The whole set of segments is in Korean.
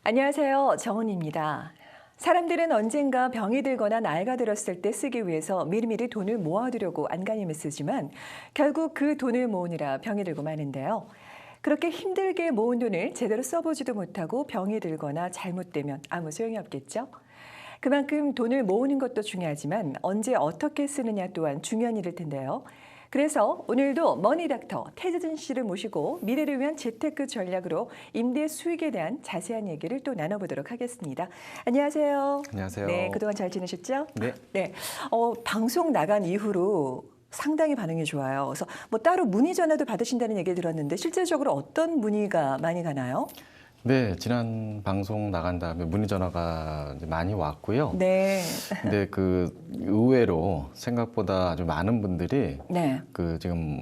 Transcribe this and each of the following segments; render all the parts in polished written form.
안녕하세요. 정은입니다. 사람들은 언젠가 병이 들거나 나이가 들었을 때 쓰기 위해서 미리미리 돈을 모아두려고 안간힘을 쓰지만 결국 그 돈을 모으느라 병이 들고 마는데요. 그렇게 힘들게 모은 돈을 제대로 써보지도 못하고 병이 들거나 잘못되면 아무 소용이 없겠죠. 그만큼 돈을 모으는 것도 중요하지만 언제 어떻게 쓰느냐 또한 중요한 일일 텐데요. 그래서 오늘도 머니닥터 태진 씨를 모시고 미래를 위한 재테크 전략으로 임대 수익에 대한 자세한 얘기를 또 나눠보도록 하겠습니다. 안녕하세요. 안녕하세요. 네, 그동안 잘 지내셨죠? 네. 네. 방송 나간 이후로 상당히 반응이 좋아요. 그래서 뭐 따로 문의 전화도 받으신다는 얘기 들었는데 실질적으로 어떤 문의가 많이 가나요? 네, 지난 방송 나간 다음에 문의 전화가 이제 많이 왔고요. 네. 근데 의외로 생각보다 아주 많은 분들이 네. 지금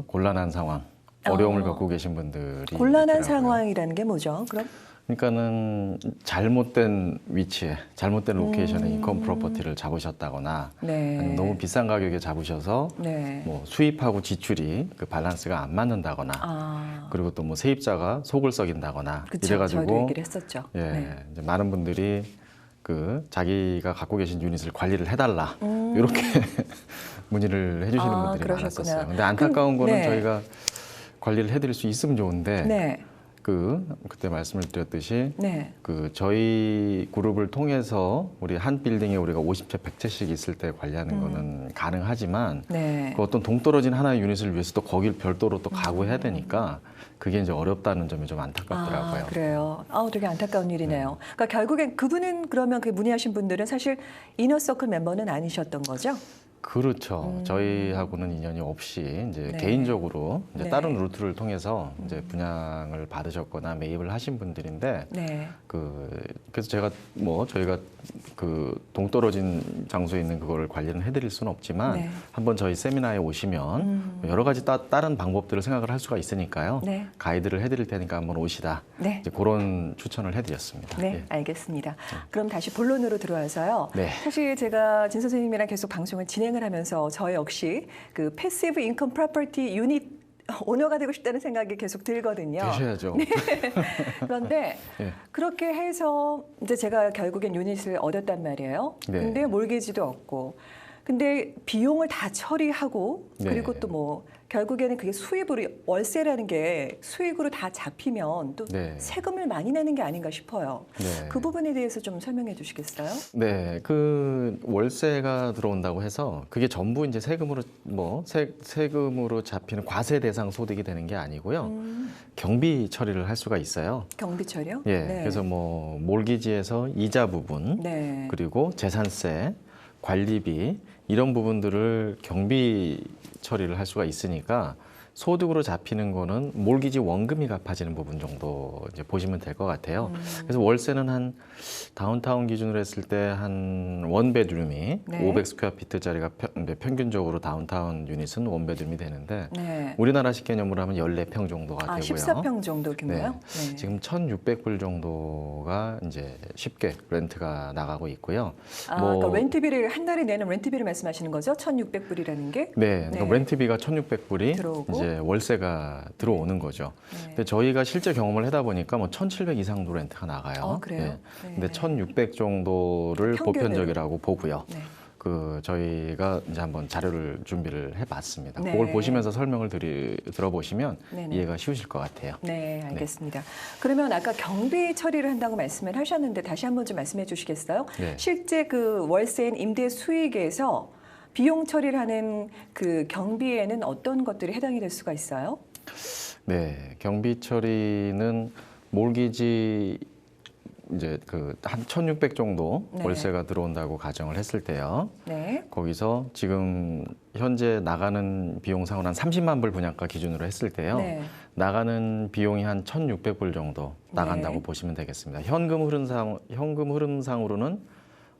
곤란한 상황, 어려움을 겪고 계신 분들이 곤란한 있더라고요. 상황이라는 게 뭐죠? 그럼? 그러니까는 잘못된 위치에, 잘못된 로케이션에 인컴 프로퍼티를 잡으셨다거나 네. 아니면 너무 비싼 가격에 잡으셔서 네. 뭐 수입하고 지출이 밸런스가 안 맞는다거나 그리고 또 뭐 세입자가 속을 썩인다거나 그쵸, 이래가지고 저희도 얘기를 했었죠. 예, 네. 이제 많은 분들이 자기가 갖고 계신 유닛을 관리를 해달라 이렇게 문의를 해주시는 분들이 그러셨구나. 많았었어요. 근데 안타까운 거는 네. 저희가 관리를 해드릴 수 있으면 좋은데 네. 그때 말씀을 드렸듯이 네. 저희 그룹을 통해서 우리 한 빌딩에 우리가 50채, 100채씩 있을 때 관리하는 거는 가능하지만 네. 그 어떤 동떨어진 하나의 유닛을 위해서 또 거길 별도로 또 가구해야 되니까 그게 이제 어렵다는 점이 좀 안타깝더라고요. 그래요. 되게 안타까운 일이네요. 그러니까 결국엔 그분은 그러면 그 문의하신 분들은 사실 이너서클 멤버는 아니셨던 거죠? 그렇죠. 저희하고는 인연이 없이 이제 네. 개인적으로 이제 네. 다른 루트를 통해서 이제 분양을 받으셨거나 매입을 하신 분들인데 네. 그래서 저희가 동떨어진 장소에 있는 그거를 관리는 해드릴 수는 없지만 네. 한번 저희 세미나에 오시면 여러 가지 다른 방법들을 생각을 할 수가 있으니까요. 네. 가이드를 해드릴 테니까 한번 오시다. 네. 이제 그런 추천을 해드렸습니다. 네, 예. 알겠습니다. 그럼 다시 본론으로 들어와서요. 네. 사실 제가 진 선생님이랑 계속 방송을 진행을 하면서 저 역시 그 패시브 인컴 프로퍼티 유닛 오너가 되고 싶다는 생각이 계속 들거든요. 되셔야죠. 그런데 예. 그렇게 해서 이제 제가 결국엔 유닛을 얻었단 말이에요. 네. 근데 몰개지도 없고. 근데 비용을 다 처리하고 네. 그리고 또 뭐 결국에는 그게 수입으로 월세라는 게 수익으로 다 잡히면 또 네. 세금을 많이 내는 게 아닌가 싶어요. 네. 그 부분에 대해서 좀 설명해 주시겠어요? 네, 월세가 들어온다고 해서 그게 전부 이제 세금으로 세금으로 잡히는 과세 대상 소득이 되는 게 아니고요. 경비 처리를 할 수가 있어요. 경비 처리요? 예, 네. 그래서 몰기지에서 이자 부분, 네. 그리고 재산세, 관리비 이런 부분들을 경비 처리를 할 수가 있으니까 소득으로 잡히는 거는 몰기지 원금이 갚아지는 부분 정도 이제 보시면 될 것 같아요. 그래서 월세는 한 다운타운 기준으로 했을 때 한 원베드룸이 네. 500스퀘어피트짜리가 평균적으로 다운타운 유닛은 원베드룸이 되는데 네. 우리나라식 개념으로 하면 14평 정도가 되고요. 14평 정도 규모요? 네. 지금 1,600불 정도가 이제 쉽게 렌트가 나가고 있고요. 그러니까 렌트비를 한 달에 내는 렌트비를 말씀하시는 거죠? 1,600불이라는 게? 네, 그러니까 렌트비가 1,600불이 들어오고? 이제 월세가 들어오는 거죠. 근데 저희가 실제 경험을 하다 보니까 1,700 이상도 렌트가 나가요. 그래요? 네. 근데 1,600 정도를 평균으로. 보편적이라고 보고요. 네. 저희가 이제 한번 자료를 준비를 해봤습니다. 네. 그걸 보시면서 설명을 들어보시면 네네. 이해가 쉬우실 것 같아요. 네, 알겠습니다. 그러면 아까 경비 처리를 한다고 말씀을 하셨는데 다시 한번 좀 말씀해 주시겠어요? 네. 실제 그 월세인 임대 수익에서 비용 처리를 하는 그 경비에는 어떤 것들이 해당이 될 수가 있어요? 네, 경비 처리는 몰기지 이제 한 1,600 정도 네. 월세가 들어온다고 가정을 했을 때요. 네. 거기서 지금 현재 나가는 비용상으로 한 30만 불 분양가 기준으로 했을 때요. 네. 나가는 비용이 한 1,600불 정도 나간다고 네. 보시면 되겠습니다. 현금 흐름상으로는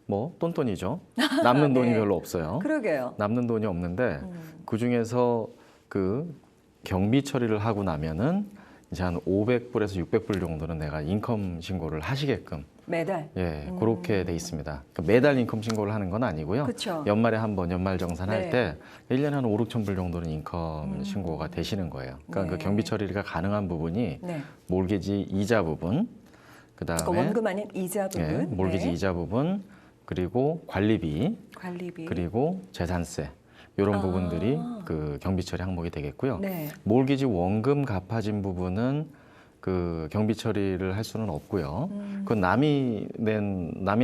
똔똔이죠. 남는 돈이 네. 별로 없어요. 그러게요. 남는 돈이 없는데 그 중에서 경비 처리를 하고 나면은 이제 한 500불에서 600불 정도는 내가 인컴 신고를 하시게끔 매달? 그렇게 돼 있습니다. 그러니까 매달 인컴 신고를 하는 건 아니고요. 그쵸. 연말에 한 번 연말정산할 네. 때 1년에 한 5, 6천 불 정도는 인컴 신고가 되시는 거예요. 그러니까 네. 그 경비 처리가 가능한 부분이 네. 몰개지 이자 부분, 그다음에 그러니까 원금 아닌 이자 부분, 예, 몰기지 네. 이자 부분, 그리고 관리비, 관리비, 그리고 재산세 이런 아. 부분들이 그 경비 처리 항목이 되겠고요. 네. 몰기지 원금 갚아진 부분은 그 경비 처리를 할 수는 없고요. 그건 남이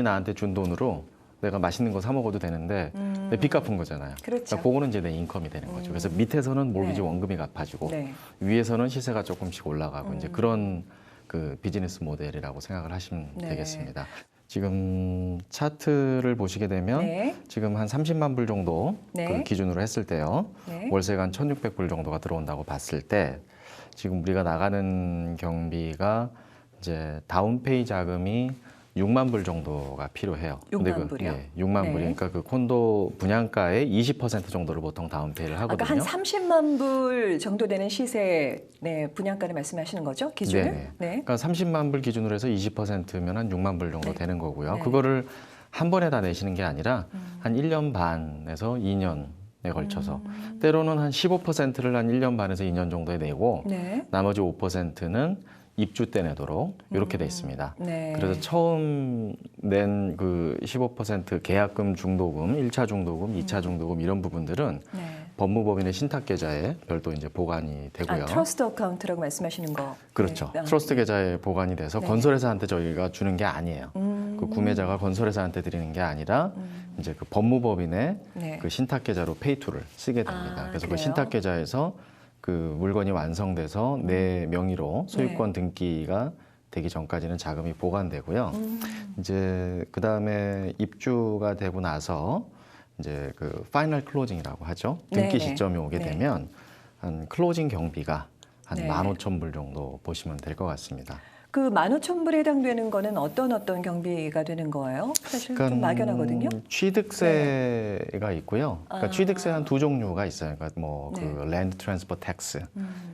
나한테 준 돈으로 내가 맛있는 거 사 먹어도 되는데 내 빚 갚은 거잖아요. 그렇죠. 그러니까 그거는 이제 내 인컴이 되는 거죠. 그래서 밑에서는 몰기지 네. 원금이 갚아지고 네. 위에서는 시세가 조금씩 올라가고 이제 그런 그 비즈니스 모델이라고 생각을 하시면 네. 되겠습니다. 지금 차트를 보시게 되면 네. 지금 한 30만 불 정도 네. 그 기준으로 했을 때요. 네. 월세가 한 1,600불 정도가 들어온다고 봤을 때 지금 우리가 나가는 경비가 이제 다운페이 자금이 6만 불 정도가 필요해요. 6만 불이요? 예, 6만 네. 불이. 그러니까 그 콘도 분양가의 20% 정도를 보통 다운페이를 하거든요. 아까 한 30만 불 정도 되는 시세 네, 분양가를 말씀하시는 거죠? 기준을? 네네. 그러니까 30만 불 기준으로 해서 20%면 한 6만 불 정도 네. 되는 거고요. 네. 그거를 한 번에 다 내시는 게 아니라 한 1년 반에서 2년에 걸쳐서 때로는 한 15%를 한 1년 반에서 2년 정도에 내고 네. 나머지 5%는 입주 때 내도록 이렇게 돼 있습니다. 네. 그래서 처음 낸 그 15% 계약금 중도금, 1차 중도금, 2차 중도금 이런 부분들은 네. 법무법인의 신탁 계좌에 별도 이제 보관이 되고요. 아, 트러스트 어카운트라고 말씀하시는 거. 그렇죠. 네. 아, 트러스트 계좌에 보관이 돼서 네. 건설회사한테 저희가 주는 게 아니에요. 그 구매자가 건설회사한테 드리는 게 아니라 이제 그 법무법인의 네. 그 신탁 계좌로 페이투를 쓰게 됩니다. 아, 그래서 그 그래요? 신탁 계좌에서 그 물건이 완성돼서 내 명의로 소유권 등기가 되기 전까지는 자금이 보관되고요. 이제 그 다음에 입주가 되고 나서 이제 그 파이널 클로징이라고 하죠. 등기 네네. 시점이 오게 네. 되면 한 클로징 경비가 한 네. 15,000불 정도 보시면 될 것 같습니다. 그 15,000불에 해당되는 거는 어떤 경비가 되는 거예요? 사실 좀 막연하거든요. 취득세가 있고요. 그러니까 아. 취득세 한 두 종류가 있어요. 그러니까 뭐 그 네. 랜드 트랜스퍼 텍스,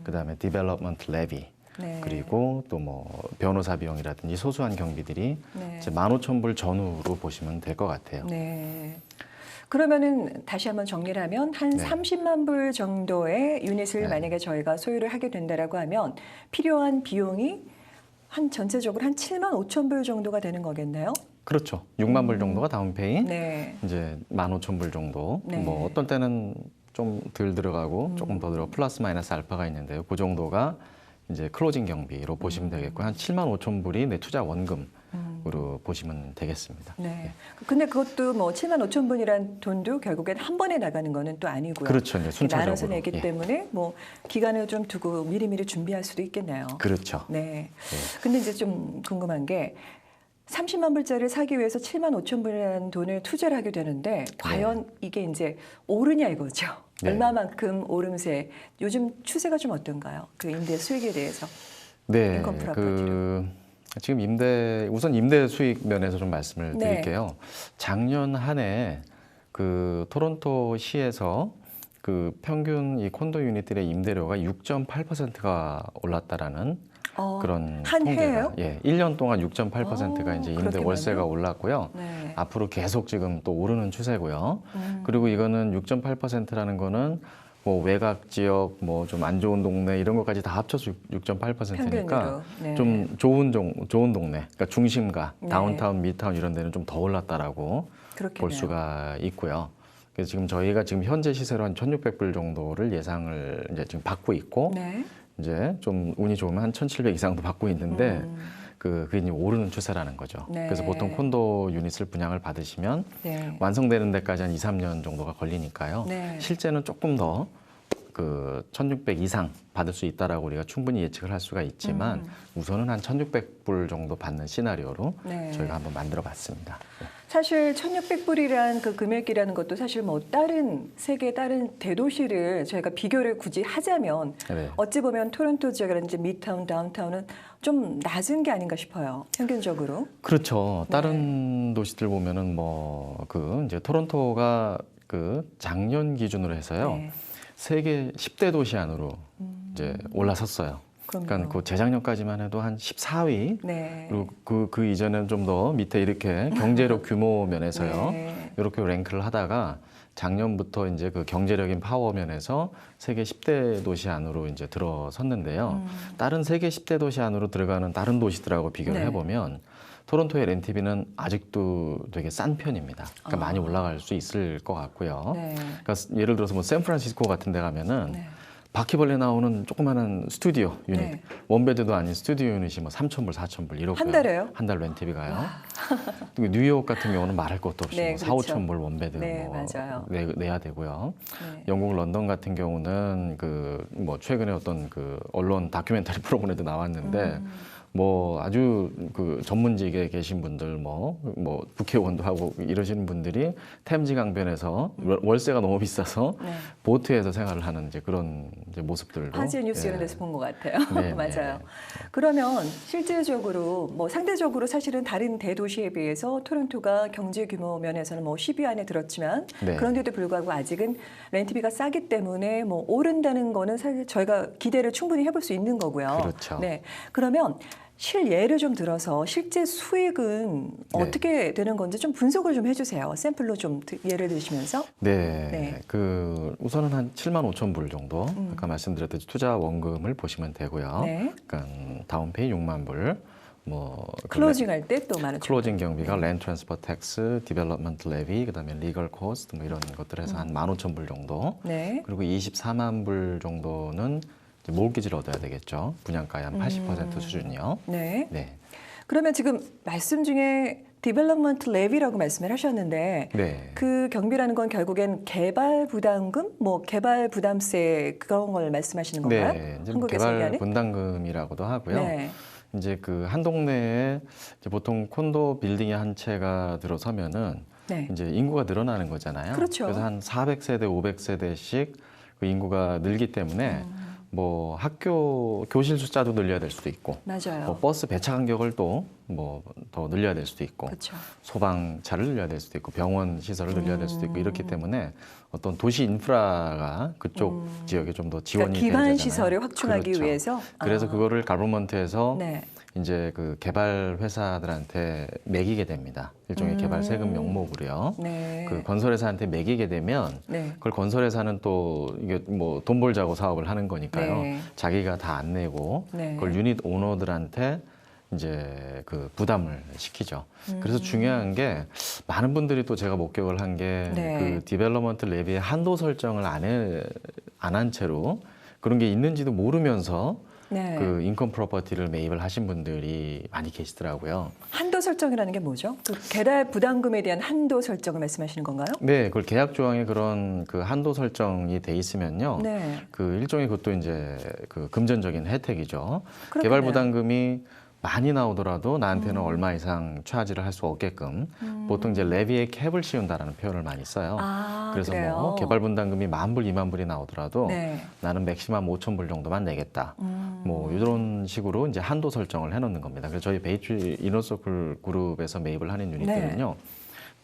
그다음에 디벨롭먼트 레비, 네. 그리고 또 뭐 변호사 비용이라든지 소소한 경비들이 네. 이제 15,000불 전후로 보시면 될 것 같아요. 네. 그러면은 다시 한번 정리를 하면 한 네. 30만 불 정도의 유닛을 네. 만약에 저희가 소유를 하게 된다라고 하면 필요한 비용이 한 전체적으로 한 7만 5천 불 정도가 되는 거겠네요. 그렇죠. 6만 불 정도가 다운페이, 네. 이제 15,000불 정도. 네. 뭐 어떤 때는 좀 덜 들어가고 조금 더 들어 플러스 마이너스 알파가 있는데요. 그 정도가 이제 클로징 경비로 보시면 되겠고 한 7만 5천 불이 내 투자 원금으로 보시면 되겠습니다. 네. 근데 그것도 뭐 7만 5천 불이란 돈도 결국엔 한 번에 나가는 거는 또 아니고요. 그렇죠. 이제 이렇게 순차적으로. 나눠서 내기 예. 때문에 뭐 기간을 좀 두고 미리미리 준비할 수도 있겠네요. 그렇죠. 네. 근데 이제 좀 궁금한 게 30만 불짜리를 사기 위해서 7만 5천 불이라는 돈을 투자를 하게 되는데 과연 이게 이제 오르냐 이거죠. 네. 얼마만큼 오름세. 요즘 추세가 좀 어떤가요? 그 임대 수익에 대해서. 네, 인컴 프로퍼티로. 그 지금 우선 임대 수익 면에서 좀 말씀을 네. 드릴게요. 작년 한 해 그 토론토 시에서 그 평균 이 콘도 유닛들의 임대료가 6.8%가 올랐다라는 그런 한 통계가 해예요? 예, 1년 동안 6.8%가 이제 임대 그렇게 월세가 많아요? 올랐고요. 네. 앞으로 계속 지금 또 오르는 추세고요. 그리고 이거는 6.8%라는 거는 뭐 외곽 지역, 뭐 좀 안 좋은 동네 이런 것까지 다 합쳐서 6.8%니까 평균으로. 네. 좀 좋은 동네, 그러니까 중심가, 네. 다운타운, 미드타운 이런 데는 좀 더 올랐다라고 그렇겠네요. 볼 수가 있고요. 그래서 지금 저희가 지금 현재 시세로 한 1,600불 정도를 예상을 이제 지금 받고 있고 네. 이제 좀 운이 좋으면 한 1,700 이상도 받고 있는데 그게 이제 오르는 추세라는 거죠. 네. 그래서 보통 콘도 유닛을 분양을 받으시면 네. 완성되는 데까지 한 2, 3년 정도가 걸리니까요. 네. 실제는 조금 더 그 1,600 이상 받을 수 있다라고 우리가 충분히 예측을 할 수가 있지만 우선은 한 1,600불 정도 받는 시나리오로 네. 저희가 한번 만들어 봤습니다. 사실 1,600불이란 그 금액이라는 것도 사실 뭐 다른 세계 다른 대도시를 저희가 비교를 굳이 하자면 네. 어찌 보면 토론토 지역이라든지 미드타운, 다운타운은 좀 낮은 게 아닌가 싶어요. 평균적으로. 그렇죠. 네. 다른 도시들 보면은 뭐 그 이제 토론토가 그 작년 기준으로 해서요. 네. 세계 10대 도시 안으로 이제 올라섰어요. 그러니까 그 재작년까지만 해도 한 14위. 네. 그리고 그 이전에는 좀 더 밑에 이렇게 경제력 규모 면에서요. 네. 이렇게 랭크를 하다가 작년부터 이제 그 경제력인 파워 면에서 세계 10대 도시 안으로 이제 들어섰는데요. 다른 세계 10대 도시 안으로 들어가는 다른 도시들하고 비교를 네. 해보면 토론토의 렌트비는 아직도 되게 싼 편입니다. 그러니까 많이 올라갈 수 있을 것 같고요. 네. 그러니까 예를 들어서 뭐 샌프란시스코 같은 데 가면은 네. 바퀴벌레 나오는 조그마한 스튜디오 유닛, 네. 원베드도 아닌 스튜디오 유닛이 뭐 3,000불, 4,000불 이렇게 한 달에요? 한 달 렌트비가요. 그리고 뉴욕 같은 경우는 말할 것도 없이 네, 뭐 4, 그렇죠. 5,000불 원베드 네, 뭐 맞아요. 내야 되고요. 네. 영국 런던 같은 경우는 그 뭐 최근에 어떤 그 언론 다큐멘터리 프로그램에도 나왔는데 뭐 아주 그 전문직에 계신 분들 뭐 국회의원도 하고 이러시는 분들이 템지 강변에서 월세가 너무 비싸서 네. 보트에서 생활을 하는 이제 그런 이제 모습들도 화제 뉴스 예. 이런 데서 본 것 같아요. 네, 맞아요. 네. 그러면 실질적으로 뭐 상대적으로 사실은 다른 대도시에 비해서 토론토가 경제 규모 면에서는 뭐 10위 안에 들었지만 네. 그런데도 불구하고 아직은 렌트비가 싸기 때문에 뭐 오른다는 거는 사실 저희가 기대를 충분히 해볼 수 있는 거고요. 그렇죠. 네. 그러면 실예를 좀 들어서 실제 수익은 네. 어떻게 되는 건지 좀 분석을 좀 해주세요. 샘플로 좀 예를 드시면서. 네. 네. 그 우선은 한 7만 5천 불 정도 아까 말씀드렸듯이 투자 원금을 보시면 되고요. 네. 그러니까 다운페이 6만 불, 뭐 클로징 할 때 또 많은 클로징 경비가 랜드 트랜스퍼 텍스, 디벨롭먼트 레비, 그다음에 리걸 코스트 뭐 이런 것들 해서 한 15,000불 정도. 네. 그리고 24만 불 정도는 이제 몰기지를 얻어야 되겠죠. 분양가의 한 80% 수준이요. 네. 네. 그러면 지금 말씀 중에 디벨롭먼트 레비라고 말씀을 하셨는데 네. 그 경비라는 건 결국엔 개발 부담금, 뭐 개발 부담세 그런 걸 말씀하시는 건가요? 네. 이제 한국에서 개발 얘기하는? 분담금이라고도 하고요. 네. 이제 그 한 동네에 이제 보통 콘도 빌딩이 한 채가 들어서면은 네. 이제 인구가 늘어나는 거잖아요. 그렇죠. 그래서 한 400세대, 500세대씩 그 인구가 늘기 때문에 뭐 학교 교실 숫자도 늘려야 될 수도 있고, 맞아요. 뭐 버스 배차 간격을 또 뭐 더 늘려야 될 수도 있고, 그렇죠. 소방차를 늘려야 될 수도 있고, 병원 시설을 늘려야 될 수도 있고 이렇기 때문에 어떤 도시 인프라가 그쪽 지역에 좀 더 지원이 그러니까 돼야 기반 되잖아요. 시설을 확충하기 그렇죠. 위해서. 그래서 아. 그거를 가버먼트에서 네. 이제 그 개발 회사들한테 매기게 됩니다. 일종의 개발 세금 명목으로요. 네. 그 건설회사한테 매기게 되면 네. 그걸 건설회사는 또 이게 뭐 돈 벌자고 사업을 하는 거니까요. 네. 자기가 다 안 내고 네. 그걸 유닛 오너들한테 이제 그 부담을 시키죠. 그래서 중요한 게 많은 분들이 또 제가 목격을 한 게 네. 그 디벨롭먼트 레비의 한도 설정을 안 한 채로 그런 게 있는지도 모르면서 네. 그 인컴 프로퍼티를 매입을 하신 분들이 많이 계시더라고요. 한도 설정이라는 게 뭐죠? 그 개발 부담금에 대한 한도 설정을 말씀하시는 건가요? 네, 그걸 계약 조항에 그런 그 한도 설정이 돼 있으면요. 네. 그 일종의 그것도 이제 그 금전적인 혜택이죠. 그렇겠네요. 개발 부담금이 많이 나오더라도 나한테는 얼마 이상 차지를 할 수 없게끔 보통 이제 레비에 캡을 씌운다라는 표현을 많이 써요. 아, 그래서 그래요? 뭐 개발 분담금이 10,000불, 20,000불이 나오더라도 네. 나는 맥시멈 5,000불 정도만 내겠다. 뭐 이런 식으로 이제 한도 설정을 해놓는 겁니다. 그래서 저희 베이트 이너서클 그룹에서 매입을 하는 유닛들은요.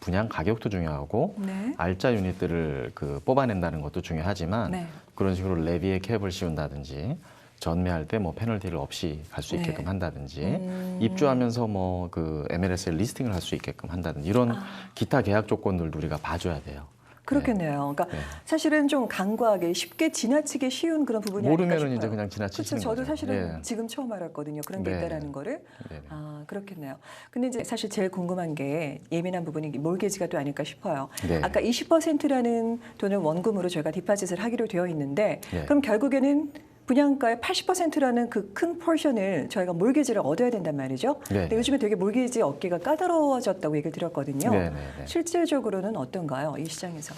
분양 가격도 중요하고 네. 알짜 유닛들을 그 뽑아낸다는 것도 중요하지만 네. 그런 식으로 레비에 캡을 씌운다든지 전매할 때 뭐 페널티를 없이 갈 수 네. 있게끔 한다든지 입주하면서 뭐 그 MLS에 리스팅을 할 수 있게끔 한다든지 이런 기타 계약 조건들도 우리가 봐줘야 돼요. 그렇겠네요. 그러니까 네. 사실은 좀 간과하게 쉽게 지나치기 쉬운 그런 부분이 아닐까 모르면은 싶어요. 이제 그냥 지나치시는 그렇죠. 저도 거죠. 사실은 예. 지금 처음 알았거든요. 그런 게 네. 있다라는 거를. 네네. 아, 그렇겠네요. 근데 이제 사실 제일 궁금한 게 예민한 부분이 몰개지가 또 아닐까 싶어요. 네. 아까 20%라는 돈을 원금으로 저희가 디파짓을 하기로 되어 있는데 네. 그럼 결국에는 분양가의 80%라는 그 큰 포션을 저희가 몰개지를 얻어야 된단 말이죠. 네. 근데 요즘에 되게 몰개지 얻기가 까다로워졌다고 얘기를 드렸거든요. 네네네. 실질적으로는 어떤가요? 이 시장에서.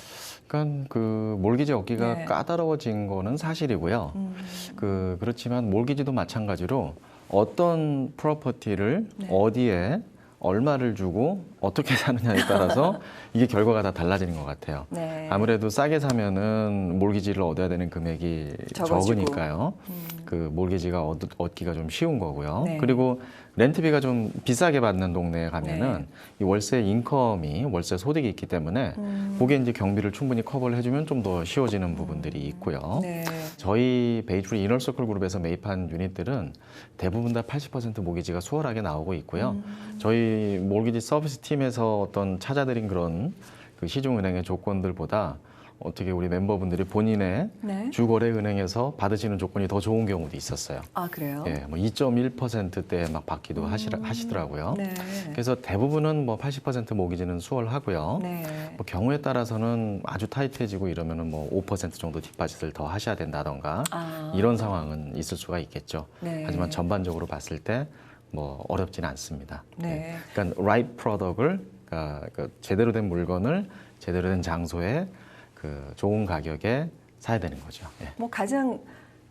그러니까 그 몰기지 얻기가 네. 까다로워진 거는 사실이고요. 그렇지만 몰기지도 마찬가지로 어떤 프로퍼티를 네. 어디에 얼마를 주고 어떻게 사느냐에 따라서 이게 결과가 다 달라지는 것 같아요. 네. 아무래도 싸게 사면은 몰기지를 얻어야 되는 금액이 적어지고. 적으니까요. 그 몰기지가 얻기가 좀 쉬운 거고요. 네. 그리고 렌트비가 좀 비싸게 받는 동네에 가면은 네. 이 월세 인컴이 월세 소득이 있기 때문에 그게 이제 경비를 충분히 커버를 해주면 좀 더 쉬워지는 부분들이 있고요. 네. 저희 베이트리 이너서클 그룹에서 매입한 유닛들은 대부분 다 80% 모기지가 수월하게 나오고 있고요. 저희 몰기지 서비스 팀에서 어떤 찾아드린 그런 그 시중은행의 조건들보다 어떻게 우리 멤버분들이 본인의 네. 주거래 은행에서 받으시는 조건이 더 좋은 경우도 있었어요. 아, 그래요? 예, 뭐 2.1%대에 막 받기도 하시더라고요. 네. 그래서 대부분은 뭐 80% 모기지는 수월하고요. 네. 뭐 경우에 따라서는 아주 타이트해지고 이러면은 뭐 5% 정도 뒷받침을 더 하셔야 된다던가 아. 이런 상황은 있을 수가 있겠죠. 네. 하지만 전반적으로 봤을 때 뭐 어렵지는 않습니다. 네. 그러니까 right product을 그러니까 그 제대로 된 물건을 제대로 된 장소에 그 좋은 가격에 사야 되는 거죠. 예. 뭐 가장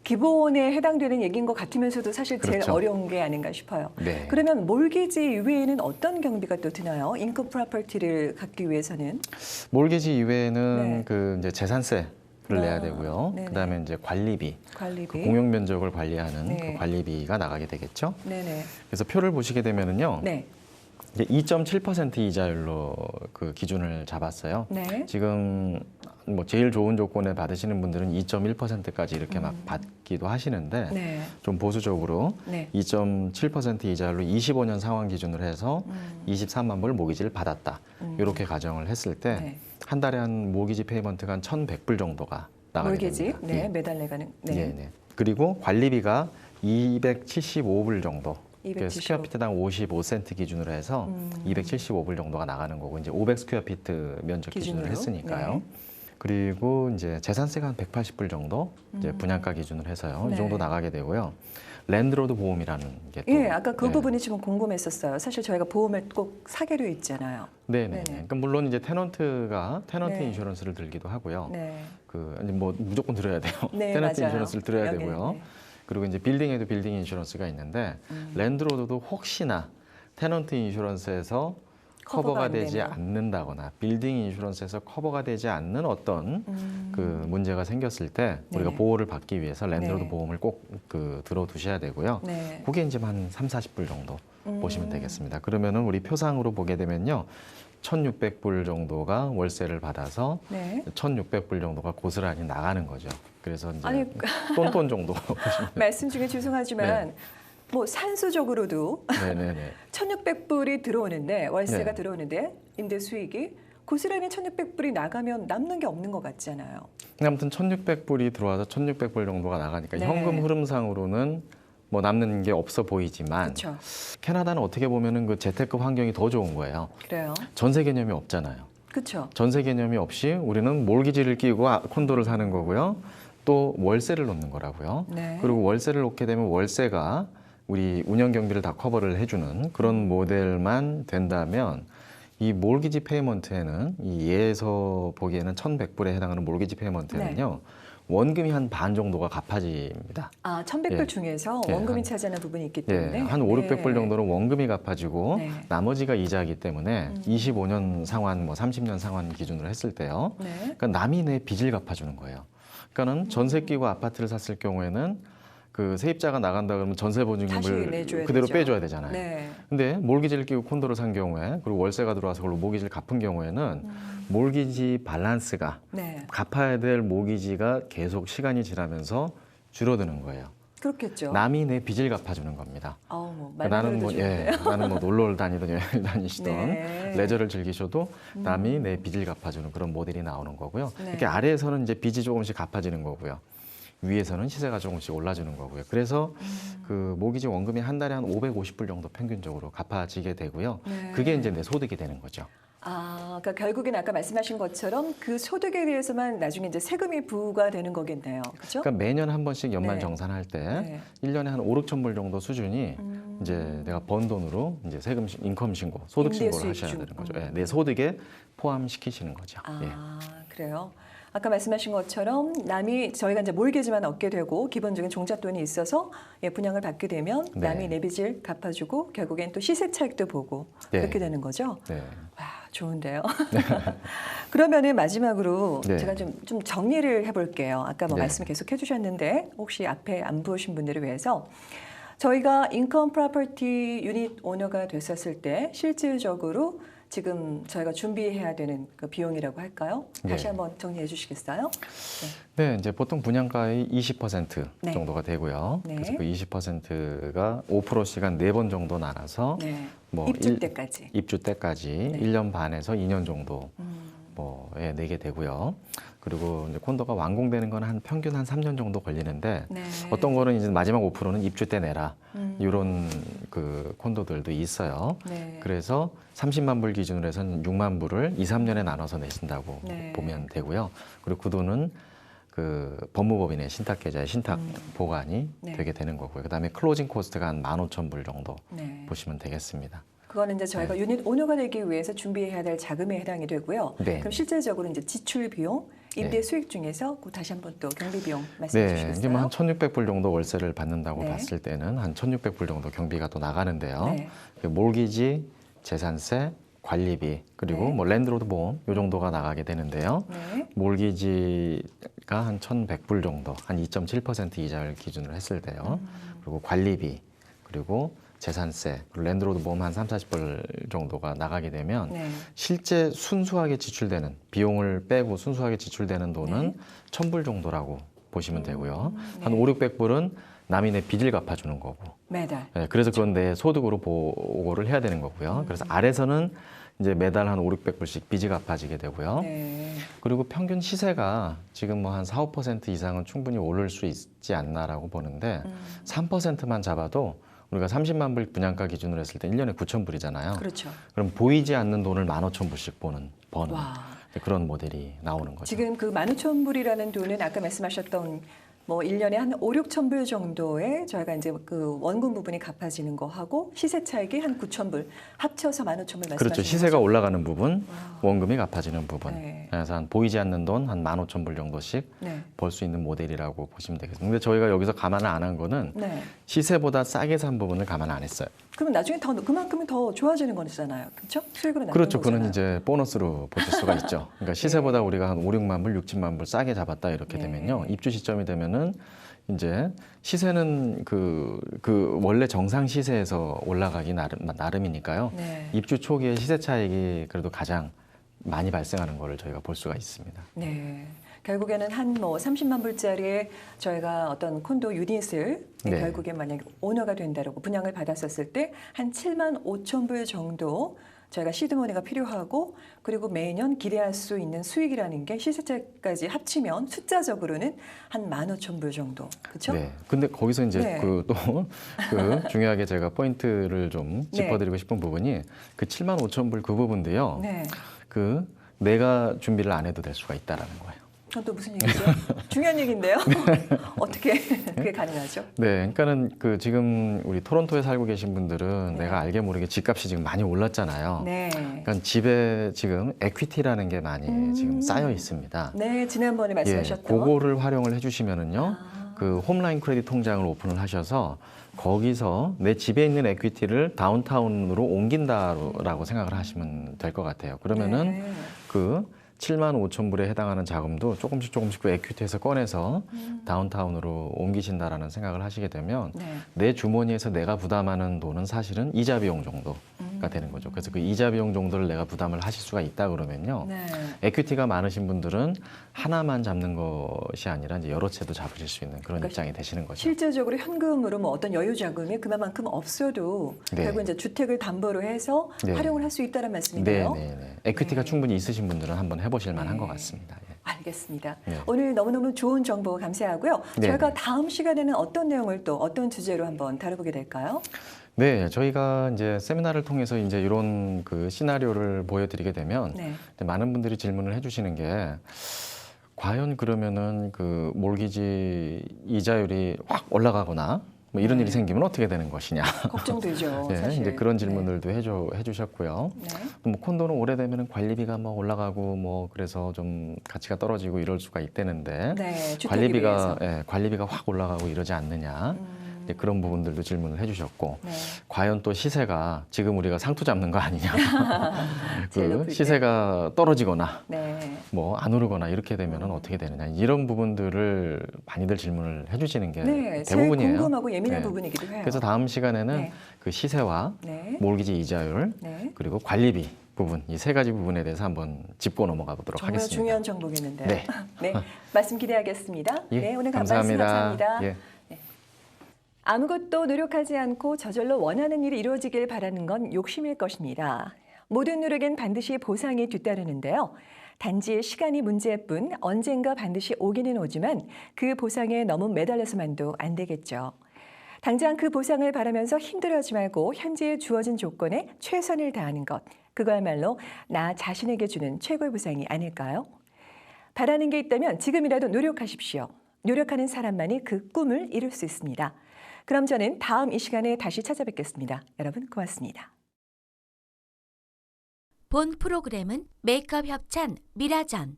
기본에 해당되는 얘기인 것 같으면서도 사실 제일 그렇죠. 어려운 게 아닌가 싶어요. 네. 그러면 몰기지 이외에는 어떤 경비가 또 드나요? 인컴 프로퍼티를 갖기 위해서는? 몰기지 이외에는 네. 그 이제 재산세를 내야 아, 되고요. 네네. 그다음에 이제 관리비, 관리비. 그 공용 면적을 관리하는 네. 그 관리비가 나가게 되겠죠. 네네. 그래서 표를 보시게 되면은요. 네. 이제 2.7% 이자율로 그 기준을 잡았어요. 네. 지금 뭐 제일 좋은 조건에 받으시는 분들은 2.1%까지 이렇게 막 받기도 하시는데 네. 좀 보수적으로 네. 2.7% 이자율로 25년 상환 기준으로 해서 23만 불 모기지를 받았다. 이렇게 가정을 했을 때 네. 한 달에 한 모기지 페이먼트가 한 1,100불 정도가 나가게 몰기지. 됩니다. 네. 예. 매달 내가는. 네. 예, 네. 그리고 관리비가 275불 정도. 275. 스퀘어피트당 55센트 기준으로 해서 275불 정도가 나가는 거고 이제 500 스퀘어피트 면적 기준으로 기준으로? 했으니까요. 네. 그리고 이제 재산세가 한 180불 정도 이제 분양가 기준으로 해서요. 네. 이 정도 나가게 되고요. 랜드로드 보험이라는 게 또 예, 아까 그 네. 부분이 지금 궁금했었어요. 사실 저희가 보험을 꼭 사게 돼 있잖아요. 네네. 네네. 그러니까 물론 이제 테넌트 네. 인슈런스를 들기도 하고요. 네. 그 이제 뭐 무조건 들어야 돼요. 네, 테넌트 맞아요. 인슈런스를 들어야 여기, 되고요. 네. 그리고 이제 빌딩에도 빌딩 인슈런스가 있는데 랜드로드도 혹시나 테넌트 인슈런스에서 커버가 커버가 안 되지 되면. 않는다거나 빌딩 인슈런스에서 커버가 되지 않는 어떤 그 문제가 생겼을 때 우리가 네네. 보호를 받기 위해서 랜드로드 네. 보험을 꼭 그 들어두셔야 되고요. 네. 그게 이제 한 3, 40불 정도 보시면 되겠습니다. 그러면은 우리 표상으로 보게 되면요. 1,600불 정도가 월세를 받아서 네. 1,600불 정도가 고스란히 나가는 거죠. 그래서 이제 아니, 똔똔 정도 보시면 말씀 중에 죄송하지만 뭐 산수적으로도 네네네. 1,600불이 들어오는데 월세가 네. 들어오는데 임대 수익이 고스란히 1,600불이 나가면 남는 게 없는 것 같잖아요. 아무튼 1,600불이 들어와서 1,600불 정도가 나가니까 네. 현금 흐름상으로는 뭐 남는 게 없어 보이지만 그렇죠. 캐나다는 어떻게 보면은 그 재테크 환경이 더 좋은 거예요. 그래요. 전세 개념이 없잖아요. 그렇죠. 전세 개념이 없이 우리는 몰기지를 끼고 콘도를 사는 거고요. 또 월세를 놓는 거라고요. 네. 그리고 월세를 놓게 되면 월세가 우리 운영 경비를 다 커버를 해주는 그런 모델만 된다면 이 몰기지 페이먼트에는 이 예에서 보기에는 1,100불에 해당하는 몰기지 페이먼트에는요. 원금이 한 반 정도가 갚아집니다. 아, 1,100불 예. 중에서 예, 원금이 한- 차지하는 부분이 있기 예, 때문에 한 5, 600불 정도는 원금이 갚아지고 네. 나머지가 이자이기 때문에 25년 상환, 뭐 30년 상환 기준으로 했을 때요. 네. 그러니까 남이 내 빚을 갚아주는 거예요. 그러니까는 전세 끼고 아파트를 샀을 경우에는 그 세입자가 나간다 그러면 전세 다시 보증금을 내줘야 그대로 되죠. 빼줘야 되잖아요. 네. 근데 몰기지를 끼고 콘도를 산 경우에 그리고 월세가 들어와서 그걸로 모기지를 갚은 경우에는 몰기지 밸런스가 네. 갚아야 될 모기지가 계속 시간이 지나면서 줄어드는 거예요. 그렇겠죠. 남이 내 빚을 갚아주는 겁니다. 아우, 뭐 그러니까 나는 뭐 나는 뭐 놀러를 다니든 여행을 다니시던 네. 레저를 즐기셔도 남이 내 빚을 갚아주는 그런 모델이 나오는 거고요. 네. 이렇게 아래에서는 이제 빚이 조금씩 갚아지는 거고요. 위에서는 시세가 조금씩 올라주는 거고요. 그래서 그 모기지 원금이 한 달에 한 550불 정도 평균적으로 갚아지게 되고요. 네. 그게 이제 내 소득이 되는 거죠. 아, 그러니까 결국엔 아까 말씀하신 것처럼 그 소득에 대해서만 나중에 이제 세금이 부과가 되는 거겠네요. 그렇죠? 그러니까 매년 한 번씩 연말 네. 정산할 때 네. 1년에 한 5, 6천 불 정도 수준이 이제 내가 번 돈으로 이제 세금 인컴 신고, 소득 임대 신고를 수익 하셔야 중. 되는 거죠. 예, 내 소득에 포함시키시는 거죠. 예. 아, 그래요. 아까 말씀하신 것처럼 남이 저희가 이제 몰개지만 얻게 되고 기본적인 종잣돈이 있어서 예, 분양을 받게 되면 네. 남이 내 빚을 갚아주고 결국엔 또 시세 차익도 보고 네. 그렇게 되는 거죠. 네. 와, 좋은데요. 그러면은 마지막으로 네. 제가 좀 정리를 해볼게요. 아까 뭐 네. 말씀 계속 해주셨는데 혹시 앞에 안 보신 분들을 위해서 저희가 인컴 프로퍼티 유닛 오너가 됐었을 때 실질적으로 지금 저희가 준비해야 되는 그 비용이라고 할까요? 다시 네. 한번 정리해 주시겠어요? 네, 이제 보통 분양가의 20% 네. 정도가 되고요. 네. 그래서 그 20%가 5%씩 한 4번 정도 나눠서 네. 뭐 입주 때까지. 입주 때까지 네. 1년 반에서 2년 정도 음, 뭐 내게 되고요. 그리고 이제 콘도가 완공되는 건 한 평균 한 3년 정도 걸리는데 네. 어떤 거는 이제 마지막 5%는 입주 때 내라. 음, 이런 그 콘도들도 있어요. 네. 그래서 30만 불 기준으로 해서는 6만 불을 2, 3년에 나눠서 내신다고 네. 보면 되고요. 그리고 그 돈은 그 법무법인의 신탁계좌의 신탁 보관이 네. 되게 되는 거고요. 그다음에 클로징 코스트가 한 15,000불 정도 네. 보시면 되겠습니다. 그거는 이제 저희가 유닛 오너가 되기 위해서 준비해야 될 자금에 해당이 되고요. 네. 그럼 실질적으로 이제 지출 비용, 임대 네. 수익 중에서 그 다시 한번 또 경비 비용 말씀해 네, 주시겠어요? 이게 뭐 한 1,600불 정도 월세를 받는다고 네. 봤을 때는 한 1,600불 정도 경비가 또 나가는데요. 네. 그 몰기지, 재산세, 관리비 그리고 네. 뭐 랜드로드 보험 요 정도가 나가게 되는데요. 네. 몰기지가 한 1,100불 정도, 한 2.7% 이자를 기준으로 했을 때요. 그리고 관리비 그리고 재산세, 그리고 랜드로드 보험 한 3, 40불 정도가 나가게 되면 네. 실제 순수하게 지출되는 비용을 빼고 순수하게 지출되는 돈은 네. 1,000불 정도라고 보시면 되고요. 네. 한 5, 600불은 남이 내 빚을 갚아주는 거고. 매달. 네, 그래서 그건 내 소득으로 보고를 해야 되는 거고요. 그래서 아래서는 이제 매달 한 5, 600불씩 빚이 갚아지게 되고요. 네. 그리고 평균 시세가 지금 뭐 한 4, 5% 이상은 충분히 오를 수 있지 않나라고 보는데 3%만 잡아도 우리가 30만 불 분양가 기준으로 했을 때 1년에 9,000불이잖아요. 그렇죠. 그럼 보이지 않는 돈을 15,000불씩 버는 와. 그런 모델이 나오는 거죠. 지금 그 15,000불이라는 돈은 아까 말씀하셨던 뭐 1년에 한 5, 6,000불 정도에 저희가 이제 그 원금 부분이 갚아지는 거 하고 시세 차익이 한 9,000불 합쳐서 15,000불 말씀하시는 그렇죠. 시세가 거죠? 올라가는 부분, 와. 원금이 갚아지는 부분. 네. 그래서 한 보이지 않는 돈 한 15,000불 정도씩 네. 벌 수 있는 모델이라고 보시면 되겠습니다. 근데 저희가 여기서 감안을 안 한 거는 네. 시세보다 싸게 산 부분을 감안 안 했어요. 그러면 나중에 더 그만큼은 더 좋아지는 거잖아요. 그렇죠? 수익으로 남는 그렇죠. 거잖아요. 그는 이제 보너스로 보실 수가 있죠. 그러니까 시세보다 우리가 한 5, 6만 불, 6, 7만 불 싸게 잡았다 이렇게 네. 되면요. 입주 시점이 되면은 이제 시세는 그 원래 정상 시세에서 올라가기 나름이니까요. 네. 입주 초기에 시세 차익이 그래도 가장 많이 발생하는 거를 저희가 볼 수가 있습니다. 네. 결국에는 한 뭐 30만 불짜리의 저희가 어떤 콘도 유닛을 네. 결국에 만약에 오너가 된다라고 분양을 받았었을 때 한 7만 5천 불 정도 저희가 시드머니가 필요하고 그리고 매년 기대할 수 있는 수익이라는 게 시세차까지 합치면 숫자적으로는 한 15,000불 정도. 그렇죠? 네. 근데 거기서 이제 네. 그 중요하게 제가 포인트를 좀 네. 짚어드리고 싶은 부분이 그 7만 5천 불 그 부분도요. 네. 그 내가 준비를 안 해도 될 수가 있다라는 거예요. 그건 또 무슨 얘기죠? 중요한 얘기인데요. 어떻게 그게 가능하죠? 네, 그러니까는 그 지금 우리 토론토에 살고 계신 분들은 네. 내가 알게 모르게 집값이 지금 많이 올랐잖아요. 네. 그러니까 집에 지금 에퀴티라는 게 많이 지금 쌓여 있습니다. 네, 지난번에 말씀하셨던. 그거를 활용을 해주시면은요, 아. 그 홈라인 크레딧 통장을 오픈을 하셔서 거기서 내 집에 있는 에퀴티를 다운타운으로 옮긴다라고 생각을 하시면 될 것 같아요. 그러면은 네. 그 7만 5천 불에 해당하는 자금도 조금씩 그 에퀴티에서 꺼내서 다운타운으로 옮기신다라는 생각을 하시게 되면 네. 내 주머니에서 내가 부담하는 돈은 사실은 이자 비용 정도가 되는 거죠. 그래서 그 이자 비용 정도를 내가 부담을 하실 수가 있다 그러면요. 네. 에퀴티가 많으신 분들은 하나만 잡는 것이 아니라 이제 여러 채도 잡으실 수 있는 그런 그러니까 입장이 되시는 거죠. 실제적으로 현금으로 뭐 어떤 여유 자금이 그만큼 없어도 네. 결국 이제 주택을 담보로 해서 네. 활용을 할 수 있다는 말씀인가요? 네. 에퀴티가 네. 충분히 있으신 분들은 한번 해보실 만한 네. 것 같습니다. 예. 알겠습니다. 네. 오늘 너무너무 좋은 정보 감사하고요. 네. 저희가 다음 시간에는 어떤 내용을 또 어떤 주제로 한번 다뤄보게 될까요? 네, 저희가 이제 세미나를 통해서 이제 이런 그 시나리오를 보여드리게 되면 네. 많은 분들이 질문을 해주시는 게 과연 그러면은 그 몰기지 이자율이 확 올라가거나 뭐 이런 네. 일이 생기면 어떻게 되는 것이냐. 걱정되죠. 예, 사실. 이제 그런 네. 질문들도 해주셨고요. 네. 뭐 콘도는 오래되면 관리비가 뭐 올라가고 뭐 그래서 좀 가치가 떨어지고 이럴 수가 있다는데 네. 주택에 관리비가 비해서. 관리비가 확 올라가고 이러지 않느냐. 이제 그런 부분들도 질문을 해주셨고 네. 과연 또 시세가 지금 우리가 상투 잡는 거 아니냐. 제일 높을 그 때. 시세가 떨어지거나 네. 뭐 안 오르거나 이렇게 되면은 어떻게 되느냐 이런 부분들을 많이들 질문을 해주시는 게 네. 제일 대부분이에요. 궁금하고 예민한 네. 부분이기도 해요. 그래서 다음 시간에는 네. 그 시세와 네. 몰기지 이자율 네. 그리고 관리비 부분 이 세 가지 부분에 대해서 한번 짚고 넘어가 보도록 정말 하겠습니다. 중요한 정보겠는데요. 네. 네. 말씀 기대하겠습니다. 예, 네. 오늘 감사합니다. 말씀 감사합니다. 예. 아무것도 노력하지 않고 저절로 원하는 일이 이루어지길 바라는 건 욕심일 것입니다. 모든 노력엔 반드시 보상이 뒤따르는데요. 단지 시간이 문제일 뿐 언젠가 반드시 오기는 오지만 그 보상에 너무 매달려서만도 안 되겠죠. 당장 그 보상을 바라면서 힘들어하지 말고 현재에 주어진 조건에 최선을 다하는 것. 그거야말로 나 자신에게 주는 최고의 보상이 아닐까요? 바라는 게 있다면 지금이라도 노력하십시오. 노력하는 사람만이 그 꿈을 이룰 수 있습니다. 그럼 저는 다음 이 시간에 다시 찾아뵙겠습니다. 여러분 고맙습니다. 본 프로그램은 메이크업 협찬 미라전,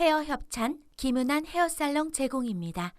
헤어 협찬 김은한 헤어살롱 제공입니다.